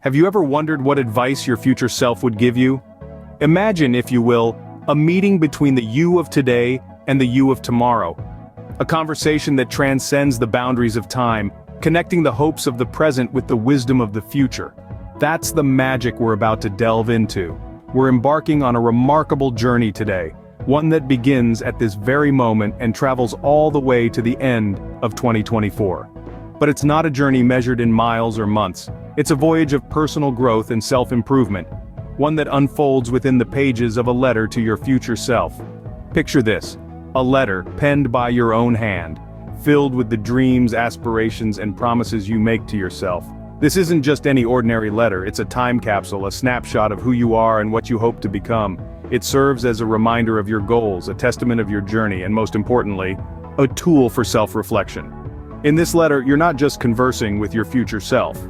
Have you ever wondered what advice your future self would give you? Imagine, if you will, a meeting between the you of today and the you of tomorrow. A conversation that transcends the boundaries of time, connecting the hopes of the present with the wisdom of the future. That's the magic we're about to delve into. We're embarking on a remarkable journey today, one that begins at this very moment and travels all the way to the end of 2024. But it's not a journey measured in miles or months. It's a voyage of personal growth and self-improvement, one that unfolds within the pages of a letter to your future self. Picture this, a letter penned by your own hand, filled with the dreams, aspirations, and promises you make to yourself. This isn't just any ordinary letter, it's a time capsule, a snapshot of who you are and what you hope to become. It serves as a reminder of your goals, a testament of your journey, and most importantly, a tool for self-reflection. In this letter, you're not just conversing with your future self.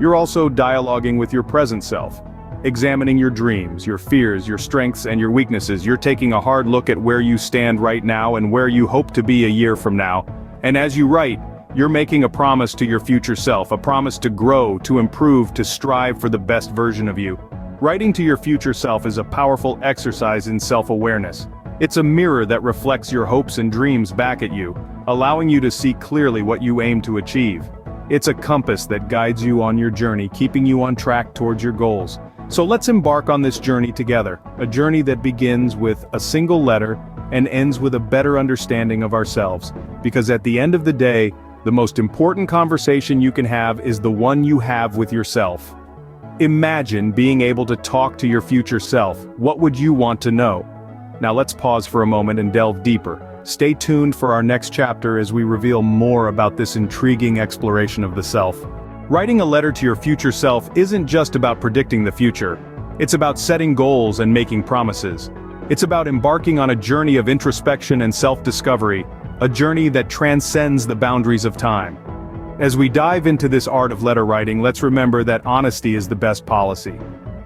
You're also dialoguing with your present self. Examining your dreams, your fears, your strengths, and your weaknesses. You're taking a hard look at where you stand right now and where you hope to be a year from now. And as you write, you're making a promise to your future self, a promise to grow, to improve, to strive for the best version of you. Writing to your future self is a powerful exercise in self-awareness. It's a mirror that reflects your hopes and dreams back at you, allowing you to see clearly what you aim to achieve. It's a compass that guides you on your journey, keeping you on track towards your goals. So let's embark on this journey together, a journey that begins with a single letter and ends with a better understanding of ourselves. Because at the end of the day, the most important conversation you can have is the one you have with yourself. Imagine being able to talk to your future self. What would you want to know? Now let's pause for a moment and delve deeper. Stay tuned for our next chapter as we reveal more about this intriguing exploration of the self. Writing a letter to your future self isn't just about predicting the future. It's about setting goals and making promises. It's about embarking on a journey of introspection and self-discovery, a journey that transcends the boundaries of time. As we dive into this art of letter writing, let's remember that honesty is the best policy.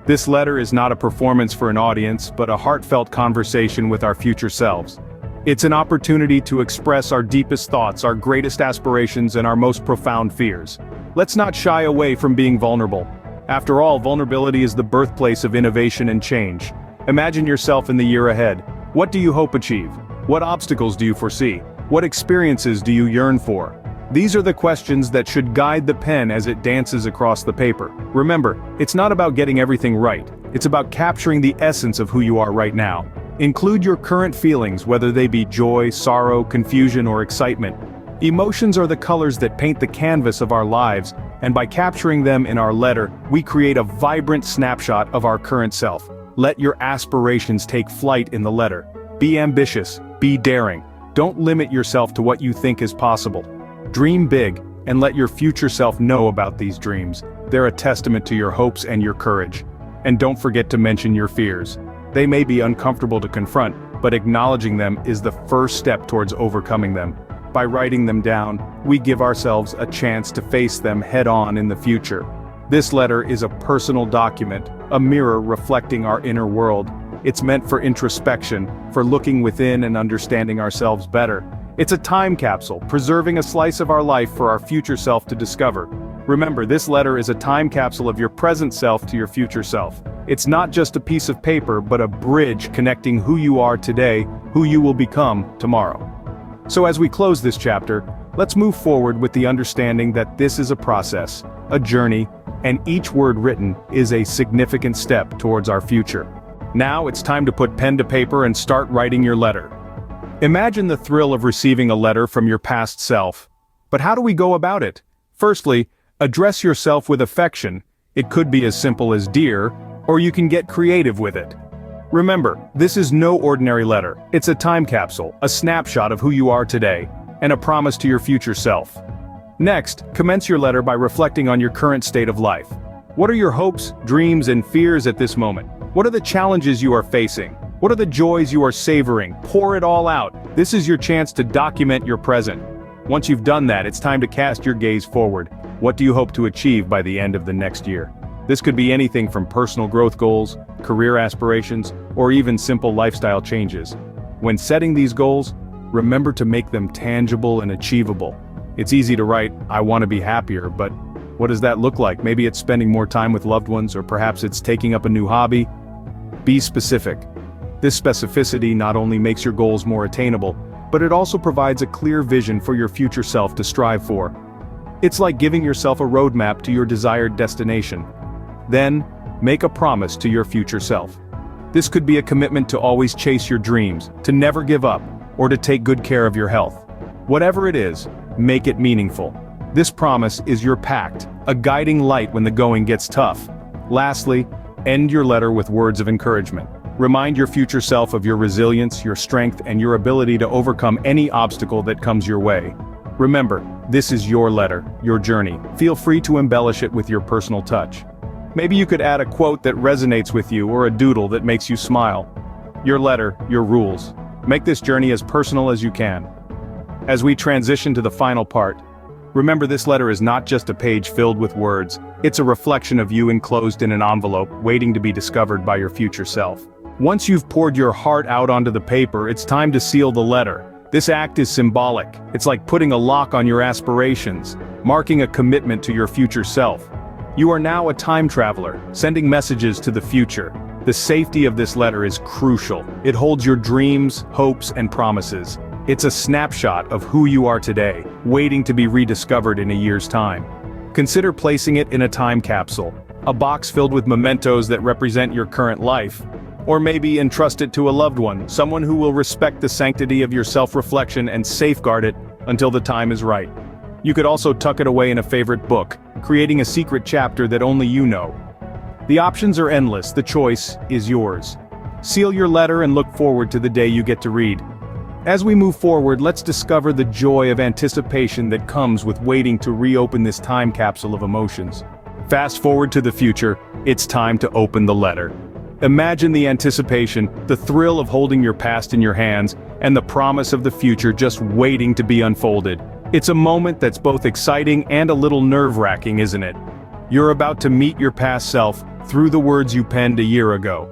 This letter is not a performance for an audience, but a heartfelt conversation with our future selves. It's an opportunity to express our deepest thoughts, our greatest aspirations, and our most profound fears. Let's not shy away from being vulnerable. After all, vulnerability is the birthplace of innovation and change. Imagine yourself in the year ahead. What do you hope to achieve? What obstacles do you foresee? What experiences do you yearn for? These are the questions that should guide the pen as it dances across the paper. Remember, it's not about getting everything right. It's about capturing the essence of who you are right now. Include your current feelings, whether they be joy, sorrow, confusion, or excitement. Emotions are the colors that paint the canvas of our lives, and by capturing them in our letter, we create a vibrant snapshot of our current self. Let your aspirations take flight in the letter. Be ambitious, be daring. Don't limit yourself to what you think is possible. Dream big, and let your future self know about these dreams. They're a testament to your hopes and your courage. And don't forget to mention your fears. They may be uncomfortable to confront, but acknowledging them is the first step towards overcoming them. By writing them down, we give ourselves a chance to face them head-on in the future. This letter is a personal document, a mirror reflecting our inner world. It's meant for introspection, for looking within and understanding ourselves better. It's a time capsule, preserving a slice of our life for our future self to discover. Remember, this letter is a time capsule of your present self to your future self. It's not just a piece of paper, but a bridge connecting who you are today, who you will become tomorrow. So as we close this chapter, let's move forward with the understanding that this is a process, a journey, and each word written is a significant step towards our future. Now it's time to put pen to paper and start writing your letter. Imagine the thrill of receiving a letter from your past self. But how do we go about it? Firstly, address yourself with affection. It could be as simple as "Dear," or you can get creative with it. Remember, this is no ordinary letter. It's a time capsule, a snapshot of who you are today, and a promise to your future self. Next, commence your letter by reflecting on your current state of life. What are your hopes, dreams, and fears at this moment? What are the challenges you are facing? What are the joys you are savoring? Pour it all out. This is your chance to document your present. Once you've done that, it's time to cast your gaze forward. What do you hope to achieve by the end of the next year? This could be anything from personal growth goals, career aspirations, or even simple lifestyle changes. When setting these goals, remember to make them tangible and achievable. It's easy to write, "I want to be happier," but What does that look like? Maybe it's spending more time with loved ones, or perhaps it's taking up a new hobby. Be specific. This specificity not only makes your goals more attainable, but it also provides a clear vision for your future self to strive for. It's like giving yourself a roadmap to your desired destination. Then, make a promise to your future self. This could be a commitment to always chase your dreams, to never give up, or to take good care of your health. Whatever it is, make it meaningful. This promise is your pact, a guiding light when the going gets tough. Lastly, end your letter with words of encouragement. Remind your future self of your resilience, your strength, and your ability to overcome any obstacle that comes your way. Remember, this is your letter, your journey. Feel free to embellish it with your personal touch. Maybe you could add a quote that resonates with you or a doodle that makes you smile. Your letter, your rules. Make this journey as personal as you can. As we transition to the final part, remember this letter is not just a page filled with words, it's a reflection of you enclosed in an envelope waiting to be discovered by your future self. Once you've poured your heart out onto the paper, it's time to seal the letter. This act is symbolic. It's like putting a lock on your aspirations, marking a commitment to your future self. You are now a time traveler, sending messages to the future. The safety of this letter is crucial. It holds your dreams, hopes, and promises. It's a snapshot of who you are today, waiting to be rediscovered in a year's time. Consider placing it in a time capsule, a box filled with mementos that represent your current life. Or maybe entrust it to a loved one, someone who will respect the sanctity of your self-reflection and safeguard it until the time is right. You could also tuck it away in a favorite book, creating a secret chapter that only you know. The options are endless, the choice is yours. Seal your letter and look forward to the day you get to read. As we move forward, let's discover the joy of anticipation that comes with waiting to reopen this time capsule of emotions. Fast forward to the future, it's time to open the letter. Imagine the anticipation, the thrill of holding your past in your hands, and the promise of the future just waiting to be unfolded. It's a moment that's both exciting and a little nerve-wracking, isn't it? You're about to meet your past self through the words you penned a year ago.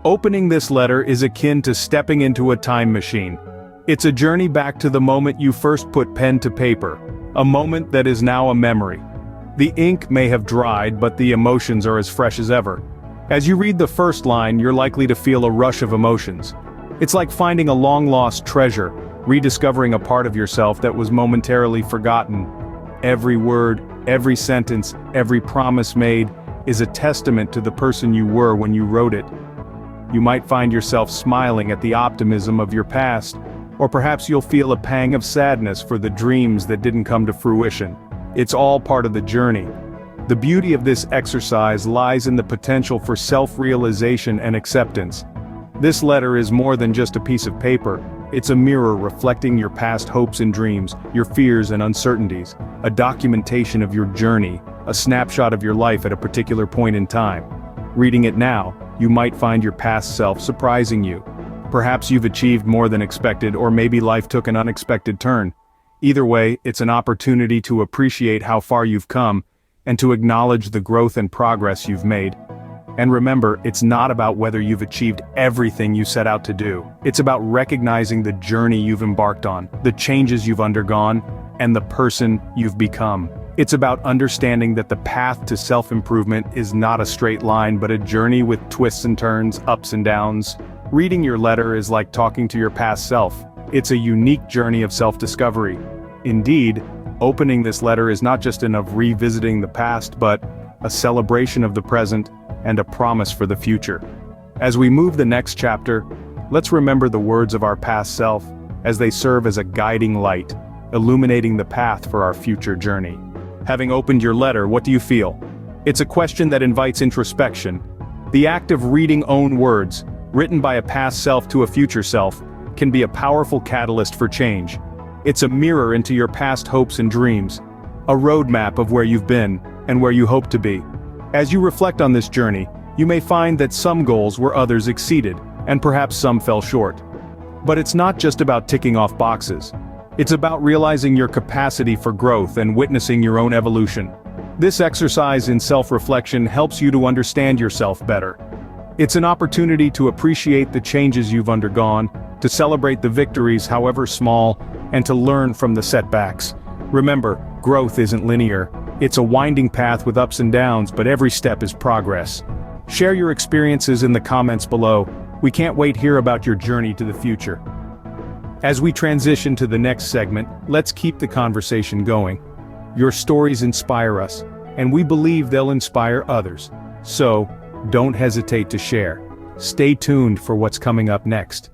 Opening this letter is akin to stepping into a time machine. It's a journey back to the moment you first put pen to paper, a moment that is now a memory. The ink may have dried, but the emotions are as fresh as ever. As you read the first line, you're likely to feel a rush of emotions. It's like finding a long-lost treasure, rediscovering a part of yourself that was momentarily forgotten. Every word, every sentence, every promise made is a testament to the person you were when you wrote it. You might find yourself smiling at the optimism of your past, or perhaps you'll feel a pang of sadness for the dreams that didn't come to fruition. It's all part of the journey. The beauty of this exercise lies in the potential for self-realization and acceptance. This letter is more than just a piece of paper. It's a mirror reflecting your past hopes and dreams, your fears and uncertainties, a documentation of your journey, a snapshot of your life at a particular point in time. Reading it now, you might find your past self surprising you. Perhaps you've achieved more than expected, or maybe life took an unexpected turn. Either way, it's an opportunity to appreciate how far you've come, and to acknowledge the growth and progress you've made. And remember, it's not about whether you've achieved everything you set out to do. It's about recognizing the journey you've embarked on, the changes you've undergone, and the person you've become. It's about understanding that the path to self-improvement is not a straight line, but a journey with twists and turns, ups and downs. Reading your letter is like talking to your past self. It's a unique journey of self-discovery. Indeed, opening this letter is not just of revisiting the past, but a celebration of the present and a promise for the future. As we move the next chapter, let's remember the words of our past self, as they serve as a guiding light, illuminating the path for our future journey. Having opened your letter, what do you feel? It's a question that invites introspection. The act of reading own words, written by a past self to a future self, can be a powerful catalyst for change. It's a mirror into your past hopes and dreams, a roadmap of where you've been and where you hope to be. As you reflect on this journey, you may find that some goals were others exceeded, and perhaps some fell short. But it's not just about ticking off boxes. It's about realizing your capacity for growth and witnessing your own evolution. This exercise in self-reflection helps you to understand yourself better. It's an opportunity to appreciate the changes you've undergone, to celebrate the victories however small, and to learn from the setbacks. Remember, growth isn't linear. It's a winding path with ups and downs, but every step is progress. Share your experiences in the comments below. We can't wait to hear about your journey to the future. As we transition to the next segment, let's keep the conversation going. Your stories inspire us, and we believe they'll inspire others. So, don't hesitate to share. Stay tuned for what's coming up next.